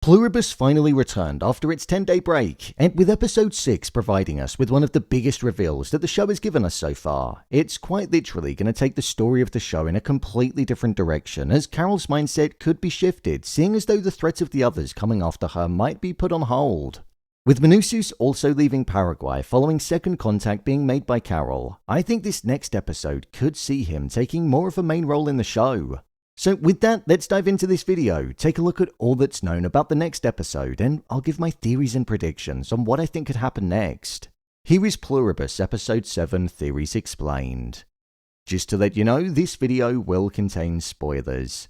Pluribus finally returned after its 10-day break, and with episode 6 providing us with one of the biggest reveals that the show has given us so far, it's quite literally going to take the story of the show in a completely different direction, as Carol's mindset could be shifted, seeing as though the threat of the others coming after her might be put on hold. With Manousos also leaving Paraguay following second contact being made by Carol, I think this next episode could see him taking more of a main role in the show. So with that, let's dive into this video, take a look at all that's known about the next episode, and I'll give my theories and predictions on what I think could happen next. Here is Pluribus Episode 7 Theories Explained. Just to let you know, this video will contain spoilers.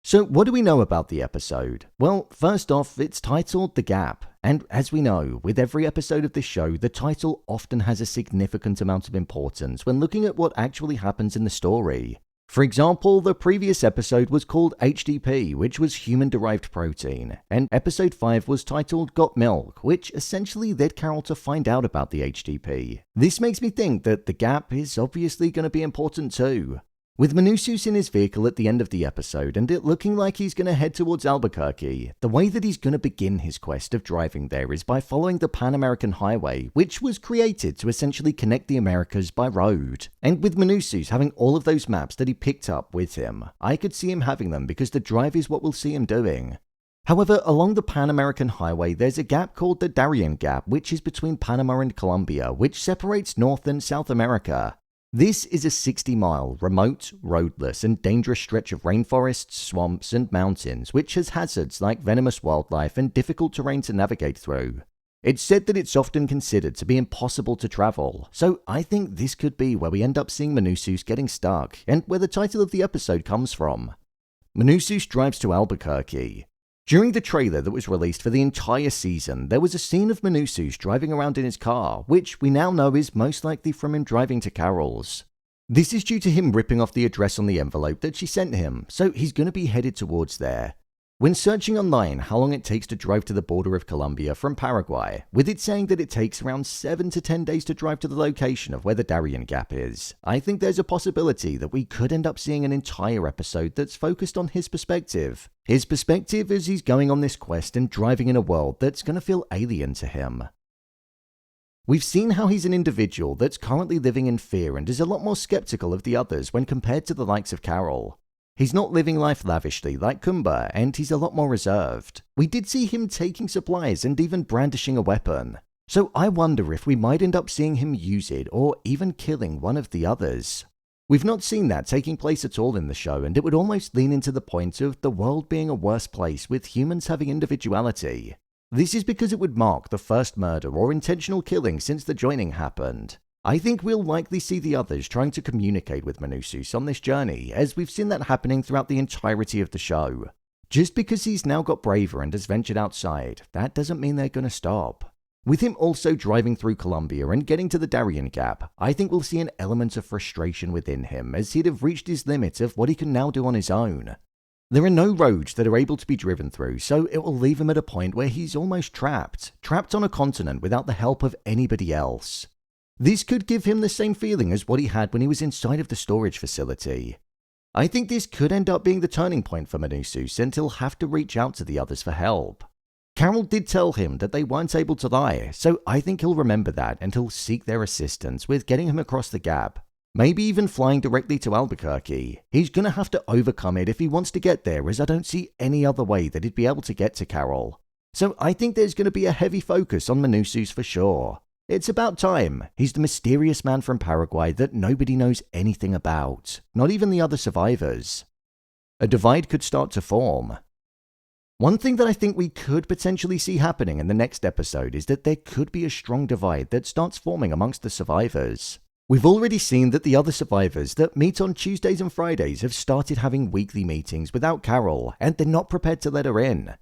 So what do we know about the episode? Well, first off, it's titled The Gap, and as we know, with every episode of this show, the title often has a significant amount of importance when looking at what actually happens in the story. For example, the previous episode was called HDP, which was human-derived protein, and episode 5 was titled Got Milk, which essentially led Carol to find out about the HDP. This makes me think that the gap is obviously going to be important too. With Manousos in his vehicle at the end of the episode and it looking like he's going to head towards Albuquerque, the way that he's going to begin his quest of driving there is by following the Pan-American Highway, which was created to essentially connect the Americas by road. And with Manousos having all of those maps that he picked up with him, I could see him having them because the drive is what we'll see him doing. However, along the Pan-American Highway, there's a gap called the Darien Gap, which is between Panama and Colombia, which separates North and South America. This is a 60-mile, remote, roadless, and dangerous stretch of rainforests, swamps, and mountains, which has hazards like venomous wildlife and difficult terrain to navigate through. It's said that it's often considered to be impossible to travel, so I think this could be where we end up seeing Manousos getting stuck, and where the title of the episode comes from. Manousos drives to Albuquerque. During the trailer that was released for the entire season, there was a scene of Manousos driving around in his car, which we now know is most likely from him driving to Carol's. This is due to him ripping off the address on the envelope that she sent him, so he's going to be headed towards there. When searching online how long it takes to drive to the border of Colombia from Paraguay, with it saying that it takes around 7 to 10 days to drive to the location of where the Darien Gap is, I think there's a possibility that we could end up seeing an entire episode that's focused on his perspective. His perspective as he's going on this quest and driving in a world that's going to feel alien to him. We've seen how he's an individual that's currently living in fear and is a lot more skeptical of the others when compared to the likes of Carol. He's not living life lavishly like Koumba, and he's a lot more reserved. We did see him taking supplies and even brandishing a weapon. So I wonder if we might end up seeing him use it or even killing one of the others. We've not seen that taking place at all in the show, and it would almost lean into the point of the world being a worse place with humans having individuality. This is because it would mark the first murder or intentional killing since the joining happened. I think we'll likely see the others trying to communicate with Manousos on this journey, as we've seen that happening throughout the entirety of the show. Just because he's now got braver and has ventured outside, that doesn't mean they're going to stop. With him also driving through Colombia and getting to the Darien Gap, I think we'll see an element of frustration within him, as he'd have reached his limit of what he can now do on his own. There are no roads that are able to be driven through, so it will leave him at a point where he's almost trapped on a continent without the help of anybody else. This could give him the same feeling as what he had when he was inside of the storage facility. I think this could end up being the turning point for Manousos, and he'll have to reach out to the others for help. Carol did tell him that they weren't able to lie, so I think he'll remember that and he'll seek their assistance with getting him across the gap. Maybe even flying directly to Albuquerque. He's gonna have to overcome it if he wants to get there, as I don't see any other way that he'd be able to get to Carol. So I think there's gonna be a heavy focus on Manousos for sure. It's about time. He's the mysterious man from Paraguay that nobody knows anything about, not even the other survivors. A divide could start to form. One thing that I think we could potentially see happening in the next episode is that there could be a strong divide that starts forming amongst the survivors. We've already seen that the other survivors that meet on Tuesdays and Fridays have started having weekly meetings without Carol, and they're not prepared to let her in.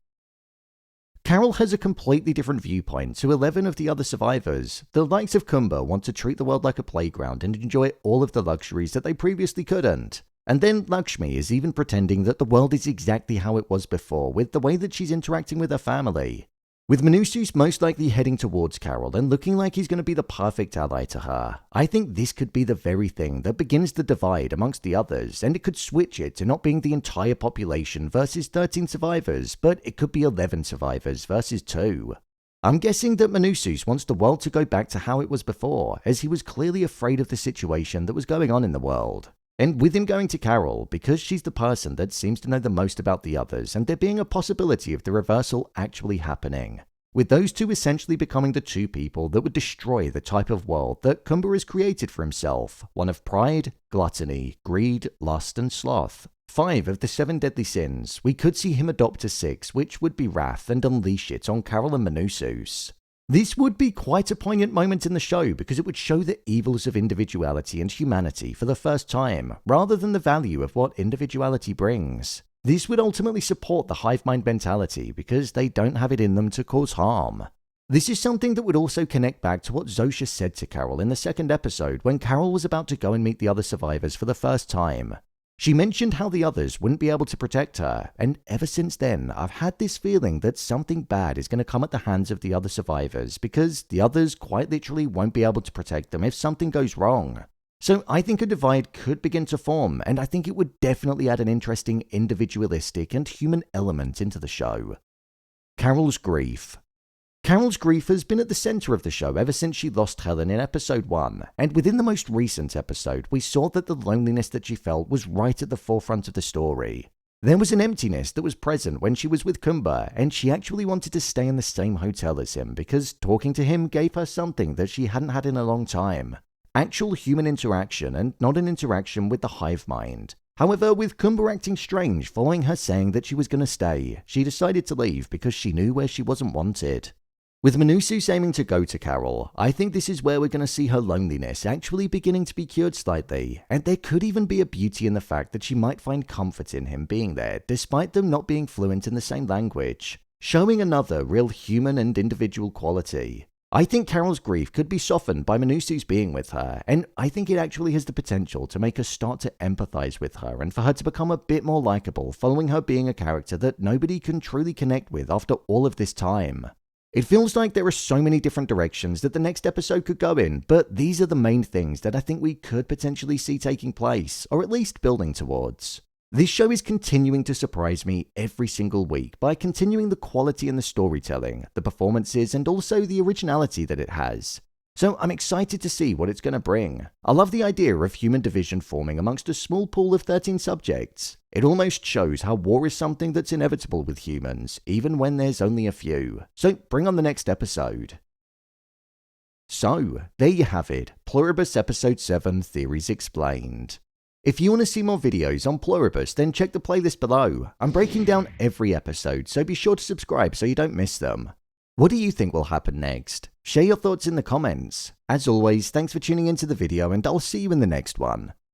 Carol has a completely different viewpoint to 11 of the other survivors. The likes of Koumba want to treat the world like a playground and enjoy all of the luxuries that they previously couldn't. And then Lakshmi is even pretending that the world is exactly how it was before with the way that she's interacting with her family. With Manousos most likely heading towards Carol and looking like he's going to be the perfect ally to her, I think this could be the very thing that begins the divide amongst the others, and it could switch it to not being the entire population versus 13 survivors, but it could be 11 survivors versus 2. I'm guessing that Manousos wants the world to go back to how it was before, as he was clearly afraid of the situation that was going on in the world. And with him going to Carol, because she's the person that seems to know the most about the others, and there being a possibility of the reversal actually happening. With those two essentially becoming the two people that would destroy the type of world that Koumba has created for himself, one of pride, gluttony, greed, lust, and sloth. 5 of the 7 deadly sins, we could see him adopt a 6, which would be wrath, and unleash it on Carol and Manousos. This would be quite a poignant moment in the show because it would show the evils of individuality and humanity for the first time, rather than the value of what individuality brings. This would ultimately support the hive mind mentality because they don't have it in them to cause harm. This is something that would also connect back to what Zosha said to Carol in the 2nd episode when Carol was about to go and meet the other survivors for the first time. She mentioned how the others wouldn't be able to protect her, and ever since then, I've had this feeling that something bad is going to come at the hands of the other survivors because the others quite literally won't be able to protect them if something goes wrong. So I think a divide could begin to form, and I think it would definitely add an interesting individualistic and human element into the show. Carol's grief. Carol's grief has been at the center of the show ever since she lost Helen in episode 1, and within the most recent episode, we saw that the loneliness that she felt was right at the forefront of the story. There was an emptiness that was present when she was with Koumba, and she actually wanted to stay in the same hotel as him because talking to him gave her something that she hadn't had in a long time. Actual human interaction and not an interaction with the hive mind. However, with Koumba acting strange following her saying that she was going to stay, she decided to leave because she knew where she wasn't wanted. With Manousos aiming to go to Carol, I think this is where we're going to see her loneliness actually beginning to be cured slightly, and there could even be a beauty in the fact that she might find comfort in him being there despite them not being fluent in the same language, showing another real human and individual quality. I think Carol's grief could be softened by Manousos being with her, and I think it actually has the potential to make us start to empathize with her and for her to become a bit more likable following her being a character that nobody can truly connect with after all of this time. It feels like there are so many different directions that the next episode could go in, but these are the main things that I think we could potentially see taking place, or at least building towards. This show is continuing to surprise me every single week by continuing the quality in the storytelling, the performances, and also the originality that it has. So I'm excited to see what it's going to bring. I love the idea of human division forming amongst a small pool of 13 subjects. It almost shows how war is something that's inevitable with humans, even when there's only a few. So bring on the next episode. So, there you have it, Pluribus Episode 7 Theories Explained. If you want to see more videos on Pluribus, then check the playlist below. I'm breaking down every episode, so be sure to subscribe so you don't miss them. What do you think will happen next? Share your thoughts in the comments. As always, thanks for tuning into the video and I'll see you in the next one.